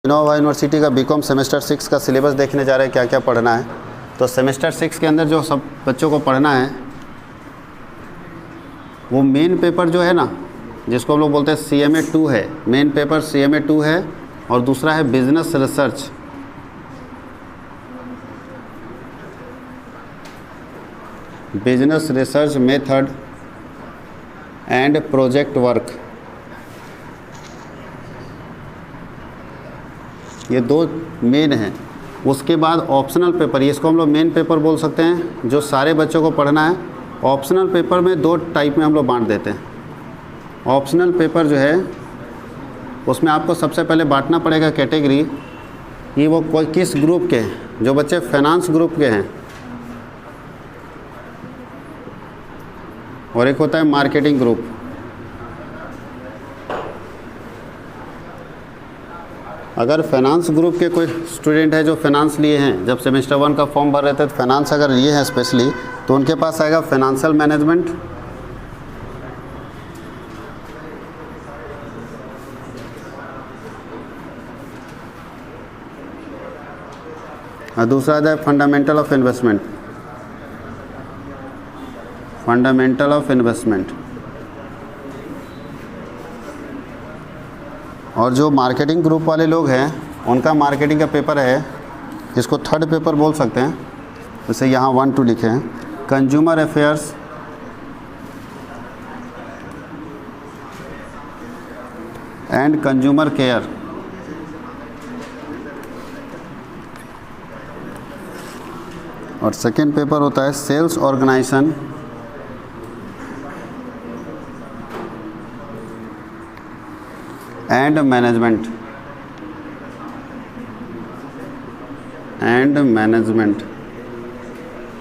Innova university का BCom semester 6 का syllabus देखने जा रहे हैं, क्या क्या पढ़ना है। तो सेमेस्टर 6 के अंदर जो सब बच्चों को पढ़ना है वो मेन पेपर जो है ना, जिसको हम लोग बोलते हैं CMA 2 है। मेन पेपर CMA 2 है और दूसरा है business research. Business research method and project work, ये दो मेन हैं। उसके बाद ऑप्शनल पेपर, इसको हम लोग मेन पेपर बोल सकते हैं, जो सारे बच्चों को पढ़ना है। ऑप्शनल पेपर में दो टाइप में हम लोग बांट देते हैं। ऑप्शनल पेपर जो है उसमें आपको सबसे पहले बांटना पड़ेगा कैटेगरी कि वो कोई किस ग्रुप के हैं। जो बच्चे फाइनेंस ग्रुप के हैं, और एक होता है मार्केटिंग ग्रुप। अगर फाइनेंस ग्रुप के कोई स्टूडेंट है जो फाइनेंस लिए हैं, जब सेमेस्टर 1 का फॉर्म भर रहे थे तो फाइनेंस अगर लिए हैं स्पेशली, तो उनके पास आएगा फाइनेंशियल मैनेजमेंट, और दूसरा आता है fundamental of investment. Fundamental of investment. और जो मार्केटिंग ग्रुप वाले लोग हैं उनका मार्केटिंग का पेपर है, जिसको थर्ड पेपर बोल सकते हैं। जैसे यहाँ 1-2 लिखे हैं, consumer affairs and consumer care. और सेकेंड पेपर होता है सेल्स ऑर्गेनाइजेशन एंड मैनेजमेंट।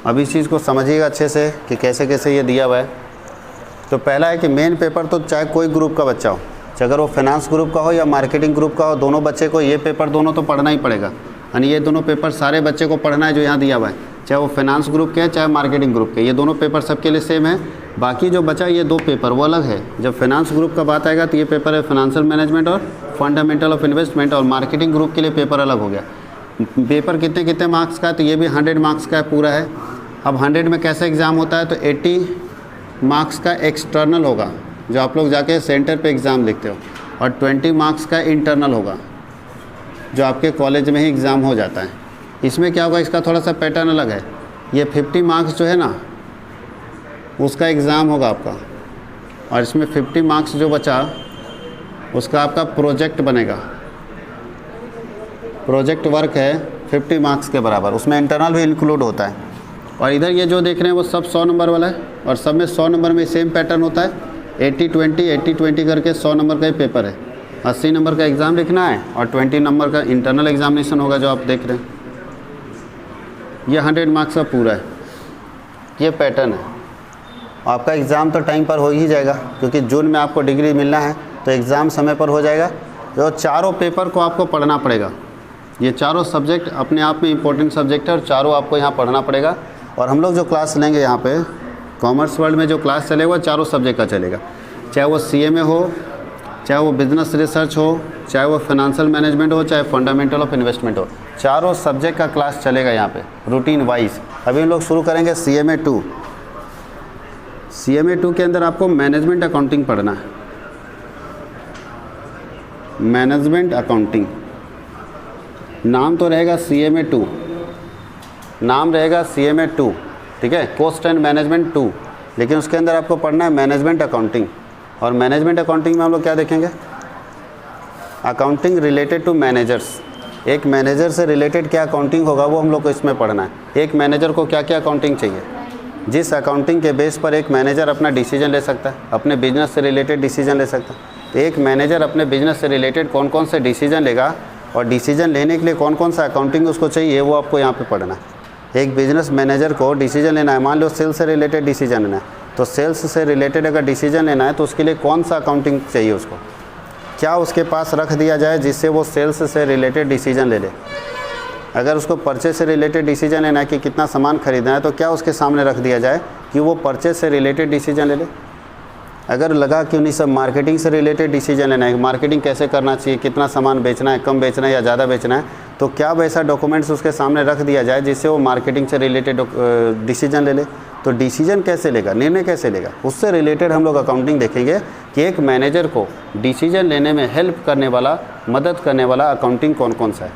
अब इस चीज़ को समझिएगा अच्छे से कि कैसे कैसे ये दिया हुआ है। तो पहला है कि मेन पेपर तो चाहे कोई ग्रुप का बच्चा हो, चाहे अगर वो फाइनेंस ग्रुप का हो या मार्केटिंग ग्रुप का हो, दोनों बच्चे को ये पेपर दोनों तो पढ़ना ही पड़ेगा। यानी ये दोनों पेपर सारे बच्चे को पढ़ना है जो यहाँ दिया हुआ है, चाहे वो फाइनेंस ग्रुप के हैं चाहे मार्केटिंग ग्रुप के। ये दोनों पेपर सबके लिए सेम है। बाकी जो बचा ये दो पेपर वो अलग है। जब फाइनेंस ग्रुप का बात आएगा तो ये पेपर है फाइनेंशियल मैनेजमेंट और फंडामेंटल ऑफ इन्वेस्टमेंट, और मार्केटिंग ग्रुप के लिए पेपर अलग हो गया। पेपर कितने कितने मार्क्स का है, तो ये भी 100 मार्क्स का पूरा है। अब 100 में कैसे एग्ज़ाम होता है, तो 80 मार्क्स का एक्सटर्नल होगा जो आप लोग जाके सेंटर पे एग्ज़ाम लिखते हो, और 20 मार्क्स का इंटरनल होगा जो आपके कॉलेज में ही एग्ज़ाम हो जाता है। इसमें क्या होगा, इसका थोड़ा सा पैटर्न अलग है। ये 50 मार्क्स जो है ना उसका एग्ज़ाम होगा आपका, और इसमें 50 मार्क्स जो बचा उसका आपका प्रोजेक्ट बनेगा। प्रोजेक्ट वर्क है 50 मार्क्स के बराबर, उसमें इंटरनल भी इंक्लूड होता है। और इधर ये जो देख रहे हैं वो सब 100 नंबर वाला है, और सब में 100 नंबर में सेम पैटर्न होता है। 80-20 80-20 करके 100 नंबर का ही पेपर है। 80 नंबर का एग्ज़ाम लिखना है और 20 नंबर का इंटरनल एग्जामिनेशन होगा जो आप देख रहे हैं। ये 100 मार्क्स का पूरा है, ये पैटर्न है। आपका एग्ज़ाम तो टाइम पर हो ही जाएगा, क्योंकि जून में आपको डिग्री मिलना है तो एग्ज़ाम समय पर हो जाएगा। जो चारों पेपर को आपको पढ़ना पड़ेगा। ये चारों सब्जेक्ट अपने आप में इम्पोर्टेंट सब्जेक्ट है और चारों आपको यहाँ पढ़ना पड़ेगा। और हम लोग जो क्लास लेंगे यहाँ पे कॉमर्स वर्ल्ड में जो क्लास चलेगा चारों सब्जेक्ट का चलेगा, चाहे वो CMA हो, चाहे वो बिजनेस रिसर्च हो, चाहे वो फाइनेंशियल मैनेजमेंट हो, चाहे फंडामेंटल ऑफ इन्वेस्टमेंट हो। चारों सब्जेक्ट का क्लास चलेगा यहाँ पे रूटीन वाइज। अभी हम लोग शुरू करेंगे CMA 2। CMA 2 के अंदर आपको मैनेजमेंट अकाउंटिंग पढ़ना है। मैनेजमेंट अकाउंटिंग नाम तो रहेगा CMA 2, नाम रहेगा CMA 2, ठीक है, कॉस्ट एंड मैनेजमेंट 2, लेकिन उसके अंदर आपको पढ़ना है मैनेजमेंट अकाउंटिंग। और मैनेजमेंट अकाउंटिंग में हम लोग क्या देखेंगे, अकाउंटिंग रिलेटेड टू मैनेजर्स। एक मैनेजर से रिलेटेड क्या अकाउंटिंग होगा वो हम लोग को इसमें पढ़ना है। एक मैनेजर को क्या क्या अकाउंटिंग चाहिए, जिस अकाउंटिंग के बेस पर एक मैनेजर अपना डिसीजन ले सकता है, अपने बिजनेस से रिलेटेड डिसीजन ले सकता है। तो एक मैनेजर अपने बिजनेस से रिलेटेड कौन कौन से डिसीजन लेगा और डिसीजन लेने के लिए कौन कौन सा अकाउंटिंग उसको चाहिए, वो आपको यहाँ पे पढ़ना है। एक बिजनेस मैनेजर को डिसीजन लेना है, मान लो सेल्स से रिलेटेड डिसीजन लेना है, तो सेल्स से रिलेटेड अगर डिसीजन लेना है तो उसके लिए कौन सा अकाउंटिंग चाहिए, उसको क्या उसके पास रख दिया जाए जिससे वो सेल्स से रिलेटेड डिसीजन ले ले। अगर उसको परचेज से रिलेटेड डिसीजन लेना है कि कितना सामान खरीदना है, तो क्या उसके सामने रख दिया जाए कि वो परचेज से रिलेटेड डिसीजन ले ले। अगर लगा कि उन्हें सब मार्केटिंग से रिलेटेड डिसीजन लेना है, मार्केटिंग कैसे करना चाहिए, कितना सामान बेचना है, कम बेचना है या ज़्यादा बेचना है, तो क्या वैसा डॉक्यूमेंट्स उसके सामने रख दिया जाए जिससे वो मार्केटिंग से रिलेटेड डिसीजन ले ले। तो डिसीजन कैसे लेगा, निर्णय कैसे लेगा, उससे रिलेटेड हम लोग अकाउंटिंग देखेंगे कि एक मैनेजर को डिसीजन लेने में हेल्प करने वाला, मदद करने वाला अकाउंटिंग कौन कौन सा है,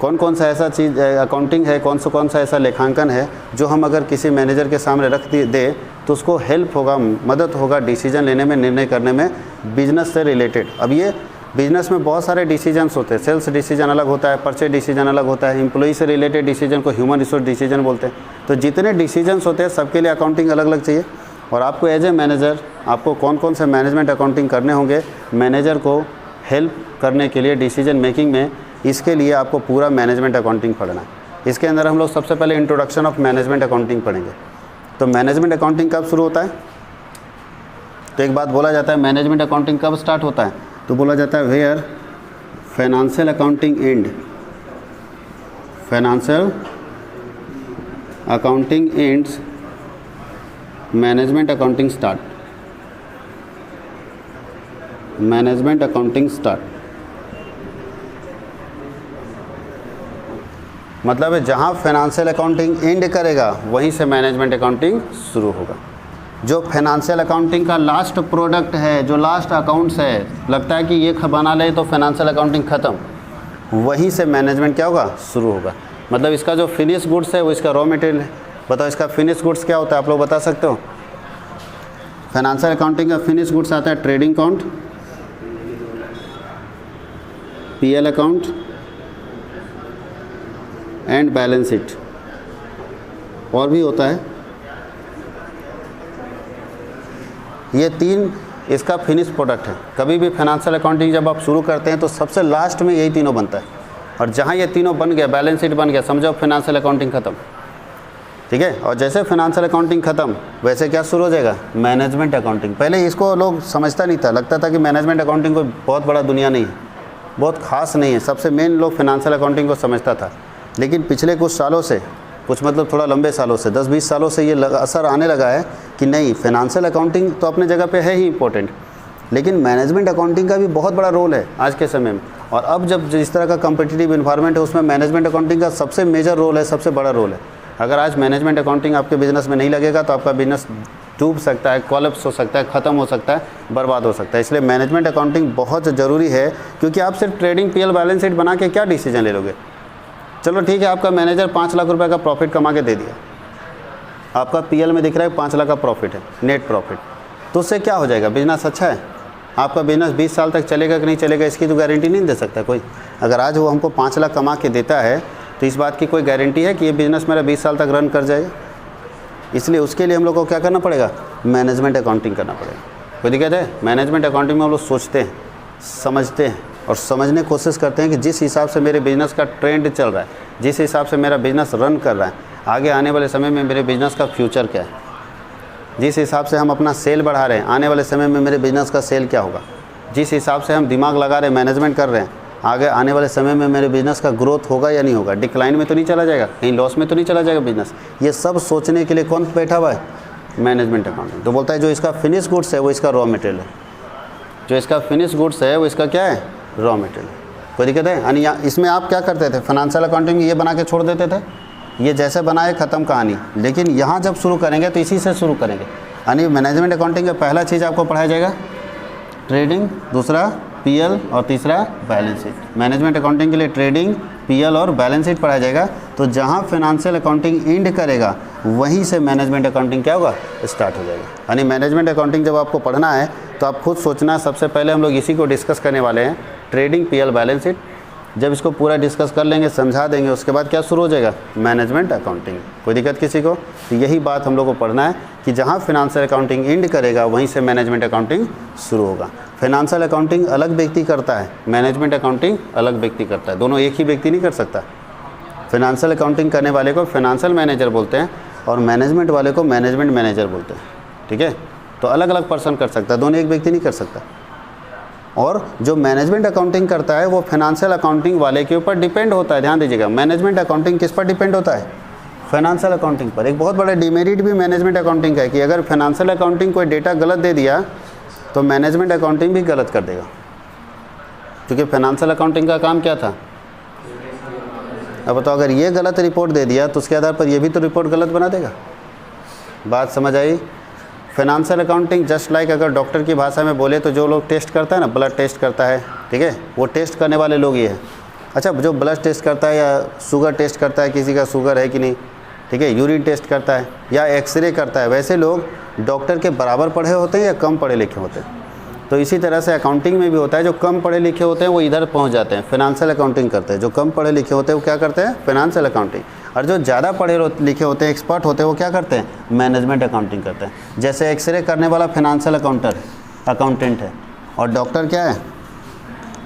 कौन कौन सा ऐसा चीज़ अकाउंटिंग है, कौन सा ऐसा लेखांकन है जो हम अगर किसी मैनेजर के सामने रख दे तो उसको हेल्प होगा, मदद होगा डिसीजन लेने में, निर्णय करने में, बिजनेस से रिलेटेड। अब ये बिजनेस में बहुत सारे डिसीजंस होते हैं, सेल्स डिसीजन अलग होता है, परचेज डिसीजन अलग होता है, एम्प्लॉई से रिलेटेड डिसीजन को ह्यूमन रिसोर्स डिसीजन बोलते हैं। तो जितने डिसीजंस होते हैं सबके लिए अकाउंटिंग अलग अलग चाहिए। और आपको एज ए मैनेजर आपको कौन कौन से मैनेजमेंट अकाउंटिंग करने होंगे मैनेजर को हेल्प करने के लिए डिसीजन मेकिंग में, इसके लिए आपको पूरा मैनेजमेंट अकाउंटिंग पढ़ना है। इसके अंदर हम लोग सबसे पहले इंट्रोडक्शन ऑफ मैनेजमेंट अकाउंटिंग पढ़ेंगे। तो मैनेजमेंट अकाउंटिंग कब शुरू होता है, तो एक बात बोला जाता है मैनेजमेंट अकाउंटिंग कब स्टार्ट होता है, तो बोला जाता है where financial accounting end, financial accounting ends management accounting start, management accounting start मतलब है जहाँ फाइनेंशियल अकाउंटिंग एंड करेगा वहीं से मैनेजमेंट अकाउंटिंग शुरू होगा। जो फाइनेंशियल अकाउंटिंग का लास्ट प्रोडक्ट है, जो लास्ट अकाउंट्स है, लगता है कि ये बना ले तो फाइनेंशियल अकाउंटिंग ख़त्म, वहीं से मैनेजमेंट क्या होगा, शुरू होगा। मतलब इसका जो फिनिश गुड्स है वो इसका रॉ मटेरियल है। बताओ इसका फिनिश गुड्स क्या होता है, आप लोग बता सकते हो? फाइनेंशियल अकाउंटिंग का फिनिश गुड्स आता है trading account, PL account and balance sheet, और भी होता है। ये तीन इसका फिनिश प्रोडक्ट है। कभी भी फाइनेंशियल अकाउंटिंग जब आप शुरू करते हैं तो सबसे लास्ट में यही तीनों बनता है, और जहाँ ये तीनों बन गया, बैलेंस शीट बन गया, समझो फाइनेंशियल अकाउंटिंग ख़त्म। ठीक है, और जैसे फाइनेंशियल अकाउंटिंग ख़त्म वैसे क्या शुरू हो जाएगा, मैनेजमेंट अकाउंटिंग। पहले इसको लोग समझता नहीं था, लगता था कि मैनेजमेंट अकाउंटिंग कोई बहुत बड़ा दुनिया नहीं है, बहुत खास नहीं है, सबसे मेन लोग फाइनेंशियल अकाउंटिंग को समझता था। लेकिन पिछले कुछ सालों से, कुछ मतलब थोड़ा लंबे सालों से, 10-20 सालों से ये असर आने लगा है कि नहीं, फाइनेंशियल अकाउंटिंग तो अपने जगह पे है ही इंपॉर्टेंट, लेकिन मैनेजमेंट अकाउंटिंग का भी बहुत बड़ा रोल है आज के समय में। और अब जब जिस तरह का कम्पिटिटिव इन्वायरमेंट है उसमें मैनेजमेंट अकाउंटिंग का सबसे मेजर रोल है, सबसे बड़ा रोल है। अगर आज मैनेजमेंट अकाउंटिंग आपके बिज़नेस में नहीं लगेगा तो आपका बिज़नेस डूब सकता है, कोलैप्स हो सकता है, ख़त्म हो सकता है, बर्बाद हो सकता है। इसलिए मैनेजमेंट अकाउंटिंग बहुत ज़रूरी है, क्योंकि आप सिर्फ ट्रेडिंग पीएल बैलेंस शीट बना के क्या डिसीजन ले लोगे। चलो ठीक है, आपका मैनेजर 5 लाख रुपए का प्रॉफिट कमा के दे दिया, आपका पीएल में दिख रहा है 5 लाख का प्रॉफिट है, नेट प्रॉफिट, तो उससे क्या हो जाएगा, बिजनेस अच्छा है। आपका बिजनेस 20 साल तक चलेगा कि नहीं चलेगा इसकी तो गारंटी नहीं दे सकता कोई। अगर आज वो हमको 5 लाख कमा के देता है तो इस बात की कोई गारंटी है कि ये बिज़नेस मेरा 20 साल तक रन कर जाएगा। इसलिए उसके लिए हम लोग को क्या करना पड़ेगा, मैनेजमेंट अकाउंटिंग करना पड़ेगा। कोई दिक्कत है? मैनेजमेंट अकाउंटिंग में हम लोग सोचते हैं, समझते हैं और समझने की कोशिश करते हैं कि जिस हिसाब से मेरे बिज़नेस का ट्रेंड चल रहा है, जिस हिसाब से मेरा बिज़नेस रन कर रहा है, आगे आने वाले समय में मेरे बिज़नेस का फ्यूचर क्या है, जिस हिसाब से हम अपना सेल बढ़ा रहे हैं, आने वाले समय में मेरे बिज़नेस का सेल क्या होगा, जिस हिसाब से हम दिमाग लगा रहे हैं, मैनेजमेंट कर रहे हैं, आगे आने वाले समय में मेरे बिज़नेस का ग्रोथ होगा या नहीं होगा, डिक्लाइन में तो नहीं चला जाएगा, कहीं लॉस में तो नहीं चला जाएगा बिज़नेस। ये सब सोचने के लिए कौन बैठा हुआ है, मैनेजमेंट अकाउंटिंग। तो बोलता है जो इसका फिनिश गुड्स है वो इसका रॉ मटेरियल है, जो इसका फिनिश गुड्स है वो इसका क्या है, रॉ मटेरियल। कोई दिक्कत है? यानी इसमें आप क्या करते थे, फाइनेंशियल अकाउंटिंग में ये बना के छोड़ देते थे, ये जैसे बनाए ख़त्म कहानी। लेकिन यहाँ जब शुरू करेंगे तो इसी से शुरू करेंगे। यानी मैनेजमेंट अकाउंटिंग का पहला चीज़ आपको पढ़ाया जाएगा ट्रेडिंग, दूसरा पीएल और तीसरा बैलेंस शीट। मैनेजमेंट अकाउंटिंग के लिए ट्रेडिंग, पीएल और बैलेंस शीट पढ़ाया जाएगा। तो जहाँ फाइनेंशियल अकाउंटिंग एंड करेगा वहीं से मैनेजमेंट अकाउंटिंग क्या होगा, स्टार्ट हो जाएगा। यानी मैनेजमेंट अकाउंटिंग जब आपको पढ़ना है तो आप खुद सोचना, सबसे पहले हम लोग इसी को डिस्कस करने वाले हैं, ट्रेडिंग, पीएल, बैलेंस शीट। जब इसको पूरा डिस्कस कर लेंगे, समझा देंगे, उसके बाद क्या शुरू हो जाएगा, मैनेजमेंट अकाउंटिंग। कोई दिक्कत किसी को? तो यही बात हम लोग को पढ़ना है कि जहाँ फाइनेंशियल अकाउंटिंग एंड करेगा वहीं से मैनेजमेंट अकाउंटिंग शुरू होगा। फाइनेंशियल अकाउंटिंग अलग व्यक्ति करता है, मैनेजमेंट अकाउंटिंग अलग व्यक्ति करता है, दोनों एक ही व्यक्ति नहीं कर सकता। फाइनेंशियल अकाउंटिंग करने वाले को फाइनेंशियल मैनेजर बोलते हैं और मैनेजमेंट वाले को मैनेजमेंट मैनेजर बोलते हैं। ठीक है, तो अलग अलग पर्सन कर सकता है, दोनों एक व्यक्ति नहीं कर सकता। और जो मैनेजमेंट अकाउंटिंग करता है वो फाइनेंशियल अकाउंटिंग वाले के ऊपर डिपेंड होता है। ध्यान दीजिएगा, मैनेजमेंट अकाउंटिंग किस पर डिपेंड होता है, फाइनेंशियल अकाउंटिंग पर। एक बहुत बड़ा डिमेरिट भी मैनेजमेंट अकाउंटिंग का है कि अगर फाइनेंशियल अकाउंटिंग कोई डेटा गलत दे दिया तो मैनेजमेंट अकाउंटिंग भी गलत कर देगा, क्योंकि फाइनेंशियल अकाउंटिंग का काम क्या था। अब बताओ, अगर ये गलत रिपोर्ट दे दिया तो उसके आधार पर ये भी तो रिपोर्ट गलत बना देगा। बात समझ आई। फाइनेंशियल अकाउंटिंग जस्ट लाइक, अगर डॉक्टर की भाषा में बोले तो जो लोग टेस्ट करता है ना, ब्लड टेस्ट करता है, ठीक है, वो टेस्ट करने वाले लोग ये हैं। अच्छा, जो ब्लड टेस्ट करता है या शुगर टेस्ट करता है, किसी का शुगर है कि नहीं, ठीक है, यूरिन टेस्ट करता है या एक्सरे करता है, वैसे लोग डॉक्टर के बराबर पढ़े होते हैं या कम पढ़े लिखे होते हैं। तो इसी तरह से अकाउंटिंग में भी होता है, जो कम पढ़े लिखे होते हैं वो इधर पहुंच जाते हैं, फाइनेंशियल अकाउंटिंग करते हैं। जो कम पढ़े लिखे होते हैं वो क्या करते हैं, फाइनेंशियल अकाउंटिंग। और जो ज़्यादा पढ़े लिखे होते हैं, एक्सपर्ट होते हैं, वो क्या करते हैं, मैनेजमेंट अकाउंटिंग करते हैं। जैसे एक्सरे करने वाला फाइनेंशियल अकाउंटेंट है, और डॉक्टर क्या है,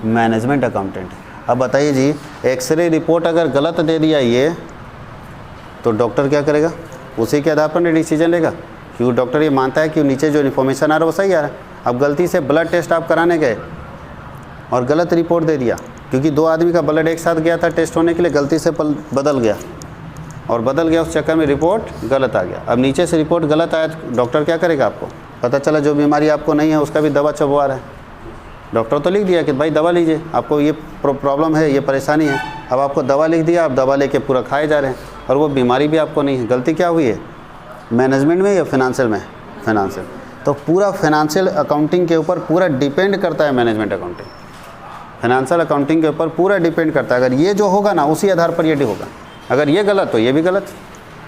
मैनेजमेंट अकाउंटेंट है। अब बताइए जी, एक्सरे रिपोर्ट अगर गलत दे दिया ये, तो डॉक्टर क्या करेगा, उसी के आधार पर डिसीजन लेगा, क्योंकि डॉक्टर ये मानता है कि नीचे जो इन्फॉर्मेशन आ रहा है वो सही आ रहा है। अब गलती से ब्लड टेस्ट आप कराने गए और गलत रिपोर्ट दे दिया, क्योंकि 2 आदमी का ब्लड एक साथ गया था टेस्ट होने के लिए, गलती से बदल गया, उस चक्कर में रिपोर्ट गलत आ गया। अब नीचे से रिपोर्ट गलत आया तो डॉक्टर क्या करेगा, आपको पता चला जो बीमारी आपको नहीं है उसका भी दवा चबवा रहा है। डॉक्टर तो लिख दिया कि भाई दवा लीजिए, आपको ये प्रॉब्लम है, ये परेशानी है। अब आपको दवा लिख दिया, आप दवा लेके पूरा खाए जा रहे हैं, और वो बीमारी भी आपको नहीं है। गलती क्या हुई है, मैनेजमेंट में या फाइनेंशियल में, फाइनेंशियल। तो पूरा फाइनेंशियल अकाउंटिंग के ऊपर पूरा डिपेंड करता है मैनेजमेंट अकाउंटिंग, फाइनेंशियल अकाउंटिंग के ऊपर पूरा डिपेंड करता है। अगर ये जो होगा ना, उसी आधार पर ये होगा। अगर ये गलत तो ये भी गलत,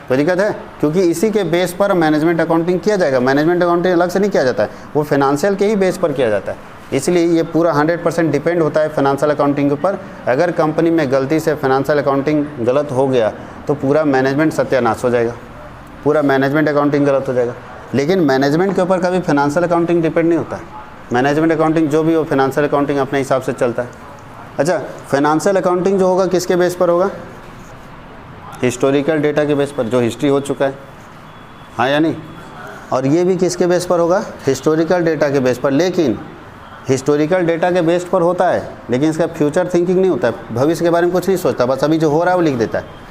कोई दिक्कत है, क्योंकि इसी के बेस पर मैनेजमेंट अकाउंटिंग किया जाएगा। मैनेजमेंट अकाउंटिंग अलग से नहीं किया जाता है, वो फाइनेंशियल के ही बेस पर किया जाता है। इसलिए ये पूरा 100% डिपेंड होता है फाइनेंशियल अकाउंटिंग के ऊपर। अगर कंपनी में गलती से फाइनेंशियल अकाउंटिंग गलत हो गया तो पूरा मैनेजमेंट सत्यानाश हो जाएगा, पूरा मैनेजमेंट अकाउंटिंग गलत हो जाएगा। लेकिन मैनेजमेंट के ऊपर कभी फाइनेंशियल अकाउंटिंग डिपेंड नहीं होता है। मैनेजमेंट अकाउंटिंग जो भी हो, फाइनेंशियल अकाउंटिंग अपने हिसाब से चलता है। अच्छा, फाइनेंशियल अकाउंटिंग जो होगा किसके बेस पर होगा, हिस्टोरिकल डेटा के बेस पर, जो हिस्ट्री हो चुका है, हाँ या नहीं। और ये भी किसके बेस पर होगा, हिस्टोरिकल डेटा के बेस पर। लेकिन हिस्टोरिकल डेटा के बेस पर होता है, लेकिन इसका फ्यूचर थिंकिंग नहीं होता है, भविष्य के बारे में कुछ नहीं सोचता, बस अभी जो हो रहा है वो लिख देता है।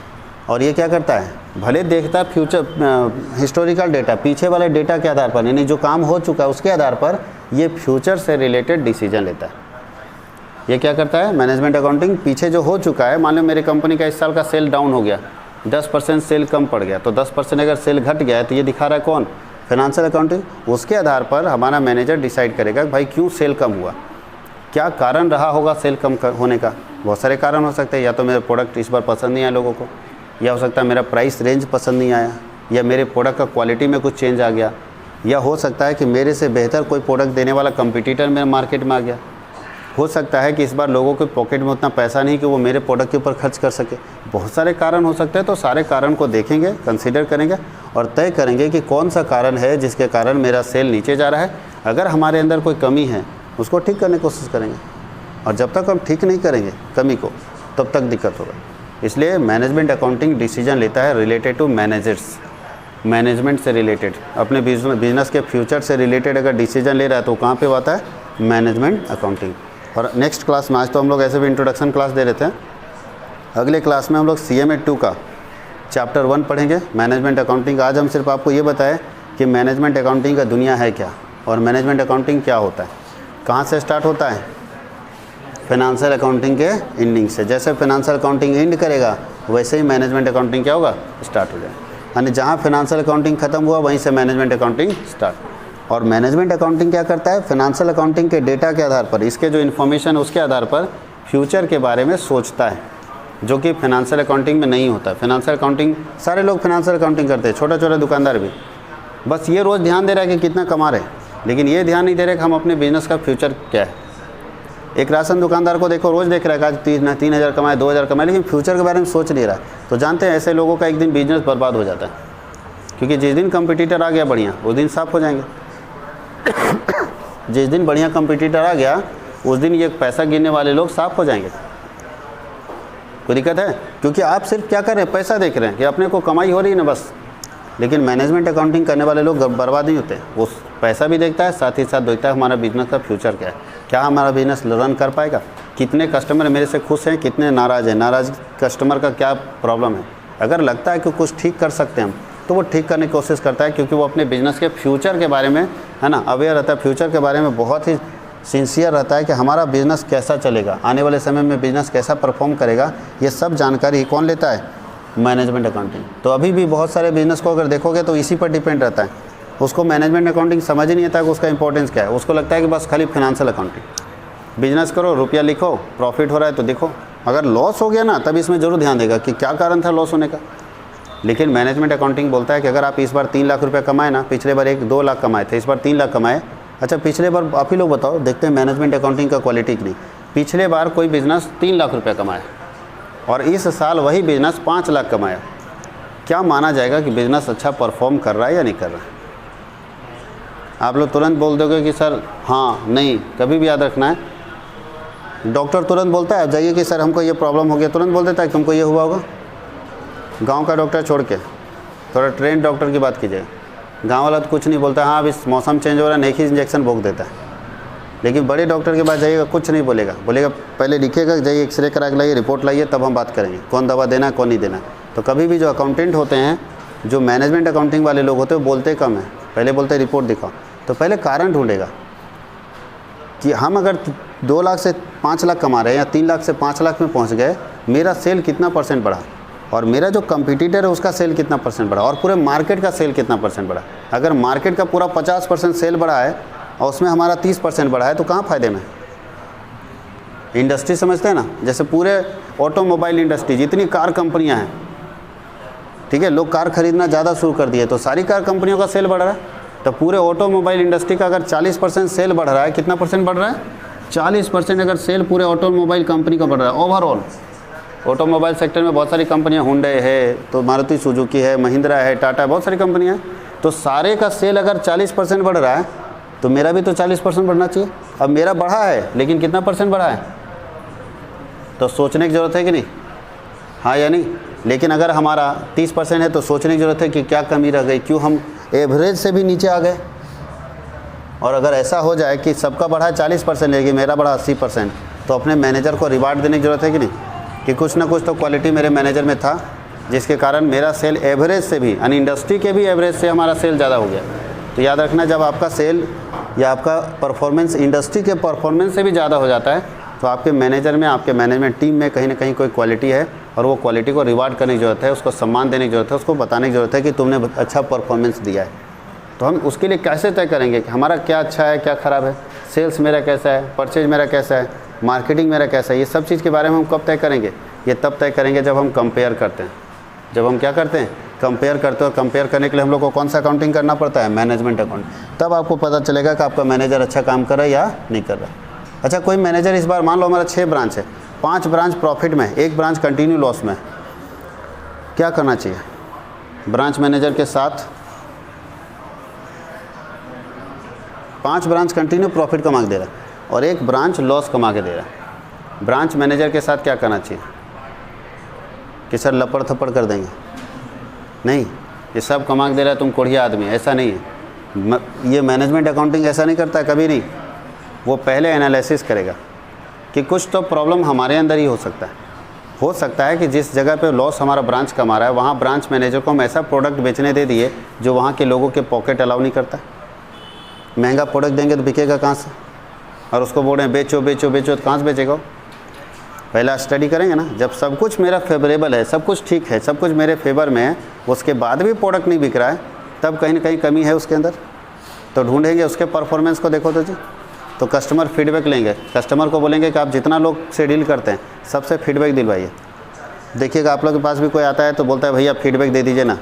और ये क्या करता है, भले देखता है फ्यूचर हिस्टोरिकल डेटा, पीछे वाले डेटा के आधार पर, यानी जो काम हो चुका है उसके आधार पर ये फ्यूचर से रिलेटेड डिसीजन लेता है। ये क्या करता है मैनेजमेंट अकाउंटिंग, पीछे जो हो चुका है, मान लो मेरे कंपनी का इस साल का सेल डाउन हो गया, 10% सेल कम पड़ गया, तो 10% अगर सेल घट गया है तो ये दिखा रहा है कौन, फाइनेंशियल अकाउंटिंग। उसके आधार पर हमारा मैनेजर डिसाइड करेगा कि भाई क्यों सेल कम हुआ, क्या कारण रहा होगा सेल कम होने का। बहुत सारे कारण हो सकते हैं, या तो मेरा प्रोडक्ट इस बार पसंद नहीं आया लोगों को, या हो सकता है मेरा प्राइस रेंज पसंद नहीं आया, या मेरे प्रोडक्ट का क्वालिटी में कुछ चेंज आ गया, या हो सकता है कि मेरे से बेहतर कोई प्रोडक्ट देने वाला कंपटीटर मेरे मार्केट में आ गया। हो सकता है कि इस बार लोगों के पॉकेट में उतना पैसा नहीं कि वो मेरे प्रोडक्ट के ऊपर खर्च कर सके। बहुत सारे कारण हो सकते हैं, तो सारे कारण को देखेंगे, कंसीडर करेंगे और तय करेंगे कि कौन सा कारण है जिसके कारण मेरा सेल नीचे जा रहा है। अगर हमारे अंदर कोई कमी है उसको ठीक करने की कोशिश करेंगे, और जब तक हम ठीक नहीं करेंगे कमी को तब तक दिक्कत होगा। इसलिए मैनेजमेंट अकाउंटिंग डिसीजन लेता है रिलेटेड टू मैनेजर्स, मैनेजमेंट से रिलेटेड, अपने बिजनेस के फ्यूचर से रिलेटेड अगर डिसीजन ले रहा है तो कहाँ पे आता है, मैनेजमेंट अकाउंटिंग। और नेक्स्ट क्लास में, आज तो हम लोग ऐसे भी इंट्रोडक्शन क्लास दे रहे थे, अगले क्लास में हम लोग CMA 2 का चैप्टर 1 पढ़ेंगे, मैनेजमेंट अकाउंटिंग। आज हम सिर्फ आपको ये बताएं कि मैनेजमेंट अकाउंटिंग का दुनिया है क्या, और मैनेजमेंट अकाउंटिंग क्या होता है, कहाँ से स्टार्ट होता है, फाइनेंशियल अकाउंटिंग के एंडिंग से। जैसे फाइनेंशियल अकाउंटिंग एंड करेगा वैसे ही मैनेजमेंट अकाउंटिंग क्या होगा, स्टार्ट हो जाएगा। यानी जहाँ फाइनेंशियल अकाउंटिंग खत्म हुआ वहीं से मैनेजमेंट अकाउंटिंग स्टार्ट। और मैनेजमेंट अकाउंटिंग क्या करता है, फाइनेंशियल अकाउंटिंग के डेटा के आधार पर, इसके जो इन्फॉर्मेशन है उसके आधार पर फ्यूचर के बारे में सोचता है, जो कि फाइनेंशियल अकाउंटिंग में नहीं होता। फाइनेंशियल अकाउंटिंग, सारे लोग फाइनेंशियल अकाउंटिंग करते हैं, छोटा छोटा दुकानदार भी, बस ये रोज़ ध्यान दे रहा है कि कितना कमा रहे, लेकिन ये ध्यान नहीं दे रहे कि हम अपने बिजनेस का फ्यूचर क्या है। एक राशन दुकानदार को देखो, रोज़ देख रहा है कि आज 3,000 कमाए, 2,000 कमाए, लेकिन फ्यूचर के बारे में सोच नहीं रहा है। तो जानते हैं ऐसे लोगों का एक दिन बिजनेस बर्बाद हो जाता है, क्योंकि जिस दिन कंपटीटर आ गया बढ़िया, उस दिन साफ हो जाएंगे। जिस दिन बढ़िया कंपटीटर आ गया उस दिन ये पैसा गिनने वाले लोग साफ हो जाएंगे। कोई दिक्कत है, क्योंकि आप सिर्फ क्या कर रहे हैं, पैसा देख रहे हैं कि अपने को कमाई हो रही है ना बस। लेकिन मैनेजमेंट अकाउंटिंग करने वाले लोग बर्बाद नहीं होते, वो पैसा भी देखता है, साथ ही साथ देखता है हमारा बिजनेस का फ्यूचर क्या है, क्या हमारा बिजनेस रन कर पाएगा, कितने कस्टमर मेरे से खुश हैं, कितने नाराज़ हैं, नाराज़ कस्टमर का क्या प्रॉब्लम है। अगर लगता है कि कुछ ठीक कर सकते हैं हम, तो वो ठीक करने की कोशिश करता है, क्योंकि वो अपने बिजनेस के फ्यूचर के बारे में है ना अवेयर रहता है, फ्यूचर के बारे में बहुत ही सिंसियर रहता है कि हमारा बिज़नेस कैसा चलेगा, आने वाले समय में बिज़नेस कैसा परफॉर्म करेगा, ये सब जानकारी कौन लेता है? Management accounting. तो अभी भी बहुत सारे बिज़नेस को अगर देखोगे तो इसी पर डिपेंड रहता है। उसको मैनेजमेंट अकाउंटिंग समझ ही नहीं आता कि उसका इंपॉर्टेंस क्या है। उसको लगता है कि बस खाली फिनेंशियल अकाउंटिंग, बिजनेस करो, रुपया लिखो, प्रॉफिट हो रहा है तो देखो, अगर लॉस हो गया ना तब इसमें ज़रूर ध्यान देगा कि क्या कारण था लॉस होने का। लेकिन मैनेजमेंट अकाउंटिंग बोलता है कि अगर आप इस बार 3 लाख रुपये कमाए ना, पिछले बार 1-2 लाख कमाए थे, इस बार 3 लाख कमाए, अच्छा पिछले बार आप ही लोग बताओ, देखते हैं मैनेजमेंट अकाउंटिंग का क्वालिटी की नहीं। पिछले बार कोई बिज़नेस 3 लाख रुपये कमाया और इस साल वही बिज़नेस 5 लाख कमाया, क्या माना जाएगा कि बिज़नेस अच्छा परफॉर्म कर रहा है या नहीं कर रहा है? आप लोग तुरंत बोल दोगे कि सर हाँ नहीं, कभी भी याद रखना है। डॉक्टर तुरंत बोलता है जाइए कि सर हमको ये प्रॉब्लम हो गया, तुरंत बोल देता है कि हमको ये हुआ होगा। गांव का डॉक्टर छोड़ के थोड़ा ट्रेंड डॉक्टर की बात कीजिए, गांव वाला तो कुछ नहीं बोलता, हाँ अब इस मौसम चेंज हो रहा है, एक ही इंजेक्शन भोग देता है। लेकिन बड़े डॉक्टर के पास जाइएगा कुछ नहीं बोलेगा, बोलेगा पहले लिखिएगा, जाइए एक्सरे करा के लाइए, रिपोर्ट लाइए, तब हम बात करेंगे कौन दवा देना है कौन नहीं देना। तो कभी भी जो अकाउंटेंट होते हैं, जो मैनेजमेंट अकाउंटिंग वाले लोग होते हैं, वो बोलते कम है, पहले बोलते रिपोर्ट दिखाओ। तो पहले कारण ढूंढेगा कि हम अगर 2 लाख से 5 लाख कमा रहे हैं या 3 लाख से 5 लाख में पहुंच गए, मेरा सेल कितना % बढ़ा और मेरा जो कंपटीटर है उसका सेल कितना % बढ़ा और पूरे मार्केट का सेल कितना % बढ़ा। अगर मार्केट का पूरा 50% सेल बढ़ा है और उसमें हमारा 30% बढ़ा है तो कहाँ फ़ायदे में? इंडस्ट्री समझते हैं ना, जैसे पूरे ऑटोमोबाइल इंडस्ट्री, जितनी कार कंपनियाँ हैं, ठीक है, लोग कार खरीदना ज़्यादा शुरू कर दिए तो सारी कार कंपनियों का सेल बढ़ रहा है। तो पूरे ऑटोमोबाइल इंडस्ट्री का अगर 40% सेल बढ़ रहा है, कितना % बढ़ रहा है? 40% अगर सेल पूरे ऑटोमोबाइल कंपनी का बढ़ रहा है ओवरऑल। ऑटोमोबाइल सेक्टर में बहुत सारी कंपनियां, हुंडई है तो मारुति सुजुकी है, महिंद्रा है, टाटा है, बहुत सारी कंपनियां हैं। तो सारे का सेल अगर 40% बढ़ रहा है तो मेरा भी तो 40% बढ़ना चाहिए। अब मेरा बढ़ा है लेकिन कितना % बढ़ा है? तो सोचने की ज़रूरत है कि नहीं, हाँ या नहीं? लेकिन अगर हमारा 30% है तो सोचने की ज़रूरत है कि क्या कमी रह गई, क्यों हम एवरेज से भी नीचे आ गए। और अगर ऐसा हो जाए कि सबका बढ़ा 40% लेकिन मेरा बढ़ा 80%, तो अपने मैनेजर को रिवार्ड देने की ज़रूरत है कि नहीं, कि कुछ ना कुछ तो क्वालिटी मेरे मैनेजर में था जिसके कारण मेरा सेल एवरेज से भी, यानी इंडस्ट्री के भी एवरेज से हमारा सेल ज़्यादा हो गया। तो याद रखना, जब आपका सेल या आपका परफॉर्मेंस इंडस्ट्री के परफॉर्मेंस से भी ज़्यादा हो जाता है तो आपके मैनेजर में, आपके मैनेजमेंट टीम में कहीं ना कहीं कोई क्वालिटी है और वो क्वालिटी को रिवार्ड करने की ज़रूरत है, उसको सम्मान देने की ज़रूरत है, उसको बताने की ज़रूरत है कि तुमने अच्छा परफॉर्मेंस दिया है। तो हम उसके लिए कैसे तय करेंगे कि हमारा क्या अच्छा है क्या ख़राब है, सेल्स मेरा कैसा है, परचेज मेरा कैसा है, मार्केटिंग मेरा कैसा है, ये सब चीज़ के बारे में हम कब तय करेंगे? ये तब तय करेंगे जब हम कंपेयर करते हैं। जब हम क्या करते हैं? कंपेयर करते हैं। और कंपेयर करने के लिए हम लोग को कौन सा अकाउंटिंग करना पड़ता है? Management account. तब आपको पता चलेगा कि आपका मैनेजर अच्छा काम कर रहा है या नहीं कर रहा है। अच्छा, कोई मैनेजर इस बार, मान लो हमारा 6 ब्रांच है, 5 ब्रांच प्रॉफिट में, 1 ब्रांच कंटिन्यू लॉस में, क्या करना चाहिए? ब्रांच मैनेजर के साथ 5 ब्रांच कंटिन्यू प्रॉफिट कमा के दे रहा है और 1 ब्रांच लॉस कमा के दे रहा है। ब्रांच मैनेजर के साथ क्या करना चाहिए? कि सर लपड़ थप्पड़ कर देंगे? नहीं, ये सब कमा के दे रहा है, तुम कोढ़िया आदमी, ऐसा नहीं है। ये मैनेजमेंट अकाउंटिंग ऐसा नहीं करता है, कभी नहीं। वो पहले एनालिसिस करेगा कि कुछ तो प्रॉब्लम हमारे अंदर ही हो सकता है कि जिस जगह पे लॉस हमारा ब्रांच कमा रहा है वहाँ ब्रांच मैनेजर को हम ऐसा प्रोडक्ट बेचने दे दिए जो वहाँ के लोगों के पॉकेट अलाउ नहीं करता। महंगा प्रोडक्ट देंगे तो बिकेगा कहाँ से? और उसको बोल रहे हैं बेचो बेचो बेचो, तो कहाँ से बेचेगा? पहला स्टडी करेंगे ना। जब सब कुछ मेरा फेवरेबल है, सब कुछ ठीक है, सब कुछ मेरे फेवर में है, उसके बाद भी प्रोडक्ट नहीं बिक रहा है, तब कहीं ना कहीं कमी है उसके अंदर। तो ढूंढेंगे उसके परफॉर्मेंस को, देखो तो जी। तो कस्टमर फीडबैक लेंगे, कस्टमर को बोलेंगे कि आप जितना लोग से डील करते हैं सबसे फीडबैक दिलवाइए। देखिएगा आप लोग के पास भी कोई आता है तो बोलता है भैया फीडबैक दे दीजिए ना,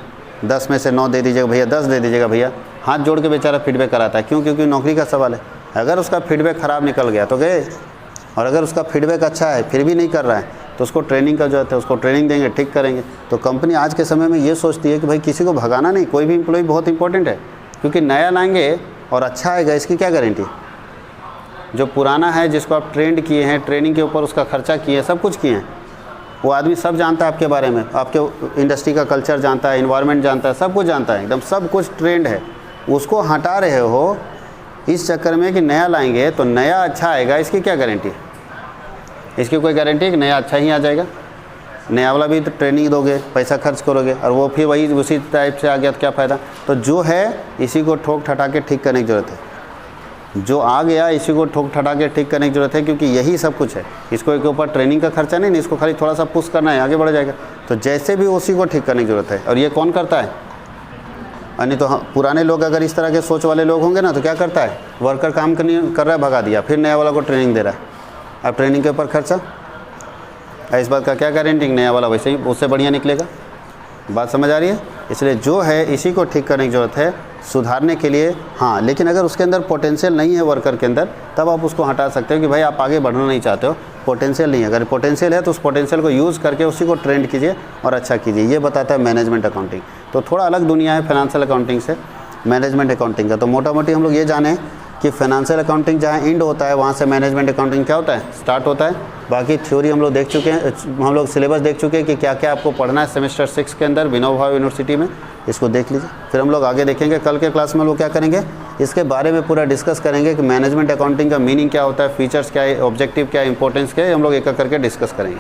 10 में से 9 दे दीजिएगा भैया, 10 दे दीजिएगा भैया। हाथ जोड़ के बेचारा फीडबैक कराता है। क्यों? क्योंकि नौकरी का सवाल है। अगर उसका फीडबैक ख़राब निकल गया तो गए, और अगर उसका फीडबैक अच्छा है फिर भी नहीं कर रहा है तो उसको ट्रेनिंग का ज़रूरत है, उसको ट्रेनिंग देंगे, ठीक करेंगे। तो कंपनी आज के समय में ये सोचती है कि भाई किसी को भगाना नहीं, कोई भी एम्प्लॉय बहुत इंपॉर्टेंट है, क्योंकि नया लाएंगे और अच्छा आएगा इसकी क्या गारंटी? जो पुराना है, जिसको आप ट्रेंड किए हैं, ट्रेनिंग के ऊपर उसका खर्चा किए हैं, सब कुछ किए हैं, वो आदमी सब जानता है आपके बारे में, आपके इंडस्ट्री का कल्चर जानता है, इन्वायरमेंट जानता है, सब कुछ जानता है, एकदम सब कुछ ट्रेंड है। उसको हटा रहे हो इस चक्कर में कि नया लाएंगे तो नया अच्छा आएगा, इसकी क्या गारंटी है? इसकी कोई गारंटी है कि नया अच्छा ही आ जाएगा? नया वाला भी तो ट्रेनिंग दोगे, पैसा खर्च करोगे और वो फिर वही उसी टाइप से आ गया तो क्या फ़ायदा। तो जो है इसी को ठोक ठटा के ठीक करने की ज़रूरत है, जो आ गया इसी को ठोक ठटा के ठीक करने की ज़रूरत है, क्योंकि यही सब कुछ है। इसको एक ऊपर ट्रेनिंग का खर्चा नहीं, इसको खाली थोड़ा सा पुश करना है, आगे बढ़ जाएगा। तो जैसे भी उसी को ठीक करने की ज़रूरत है। और ये कौन करता है? नहीं तो पुराने लोग अगर इस तरह के सोच वाले लोग होंगे ना तो क्या करता है, वर्कर काम कर रहा है, भगा दिया, फिर नया वाला को ट्रेनिंग दे रहा है। अब ट्रेनिंग के ऊपर खर्चा, इस बात का क्या गारंटी, नया वाला वैसे ही उससे बढ़िया निकलेगा। बात समझ आ रही है? इसलिए जो है इसी को ठीक करने की ज़रूरत है, सुधारने के लिए। हाँ, लेकिन अगर उसके अंदर पोटेंशियल नहीं है वर्कर के अंदर, तब आप उसको हटा सकते हो कि भाई आप आगे बढ़ना नहीं चाहते हो, पोटेंशियल नहीं है। अगर पोटेंशियल है तो उस पोटेंशियल को यूज़ करके उसी को ट्रेंड कीजिए और अच्छा कीजिए। ये बताता है मैनेजमेंट अकाउंटिंग। तो थोड़ा अलग दुनिया है फाइनेंशियल अकाउंटिंग से मैनेजमेंट अकाउंटिंग का। तो मोटा मोटी हम लोग ये जाने कि फाइनेंशियल अकाउंटिंग जहाँ एंड होता है वहाँ से मैनेजमेंट अकाउंटिंग क्या होता है, स्टार्ट होता है। बाकी थ्योरी हम लोग देख चुके हैं, हम लोग सिलेबस देख चुके हैं कि क्या क्या आपको पढ़ना है सेमेस्टर 6 के अंदर विनोबा भावे यूनिवर्सिटी में। इसको देख लीजिए, फिर हम लोग आगे देखेंगे। कल के क्लास में हम लोग क्या करेंगे, इसके बारे में पूरा डिस्कस करेंगे कि मैनेजमेंट अकाउंटिंग का मीनिंग क्या होता है, फीचर्स क्या है, ऑब्जेक्टिव क्या है, इंपॉर्टेंस क्या है, हम लोग एक एक करके डिस्कस करेंगे।